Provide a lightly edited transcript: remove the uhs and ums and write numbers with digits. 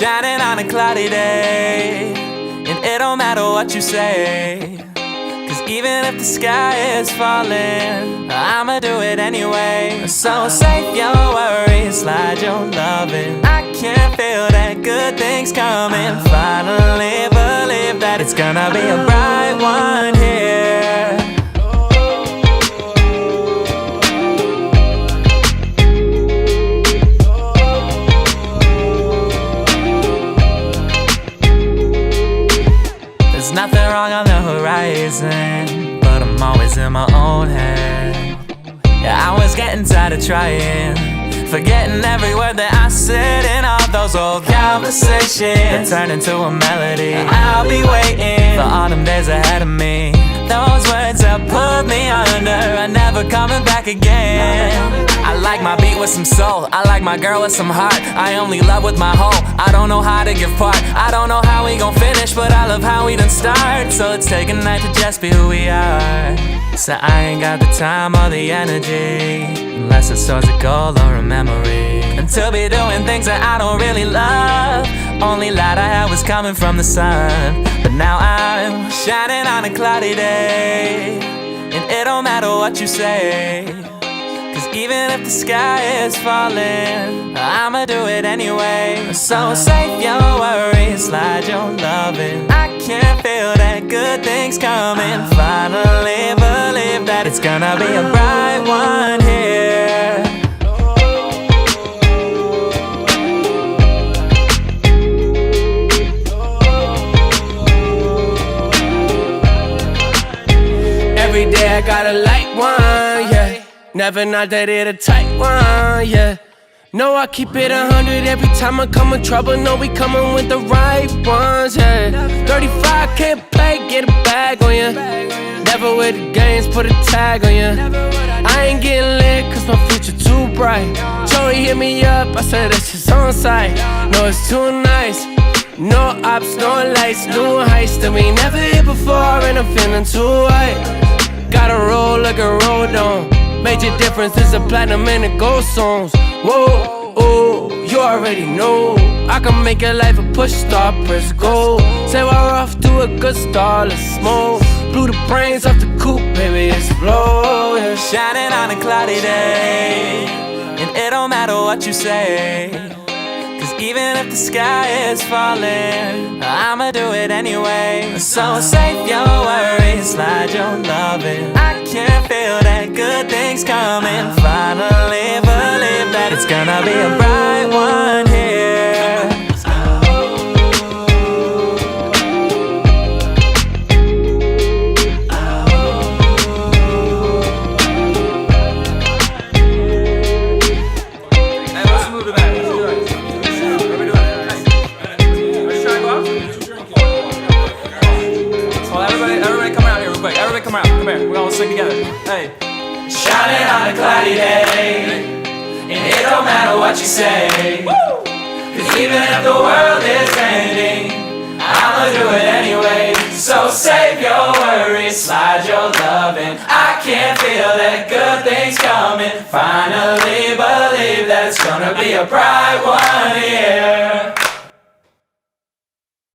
shining on a cloudy day, and it don't matter what you say, 'cause even if the sky is falling, I'ma do it anyway. So save your worries, slide your loving. I can feel that good things coming. Finally believe that it's gonna be a bright one here. There's nothing wrong on the horizon, but I'm always in my own head. Yeah, I was getting tired of trying, forgetting every word that I said in all those old conversations that turned into a melody. I'll be waiting for autumn days ahead of me. Those words that put me under are never coming back again. I like my beat with some soul, I like my girl with some heart. I only love with my whole, I don't know how to give part. I don't know how we gon' finish, but I love how we done start. So let's take a night to just be who we are. So I ain't got the time or the energy, unless it's towards a goal or a memory, and to be doing things that I don't really love. Only light I had was coming from the sun, but now I'm shining on a cloudy day, and it don't matter what you say, 'cause even if the sky is falling, I'ma do it anyway. So save your worries, slide your loving. I can feel that good things coming. Finally believe that it's gonna be a bright one here. Every day I gotta light one, yeah. Never not that it a tight one, yeah. No, I keep it 100 every time I come in trouble. No, we coming with the right ones, yeah. 35 can't play, get a bag on ya. Never with the games, put a tag on ya. I ain't getting lit 'cause my future too bright. Joey hit me up, I said that's just on site. No, it's too nice. No ops, no lights, new heights that we never hit before, and I'm feeling too high. Gotta roll like a road on. Major difference is the platinum and the gold songs. Whoa, oh, you already know I can make your life a push star, press go. Say we're off to a good start, let's smoke. Blew the brains off the coupe, baby, explode, yeah. Shining on a cloudy day, and it don't matter what you say, 'cause even if the sky is falling, I'ma do it anyway. So save your worries, slide your loving. I can feel that good things coming. Finally believe that it's gonna be a bright one here. Everybody come here, we all sing together. Hey. Shining on a cloudy day, and it don't matter what you say, 'cause even if the world is ending, I'ma do it anyway. So save your worries, slide your loving. I can feel that good things coming. Finally believe that it's gonna be a bright one here.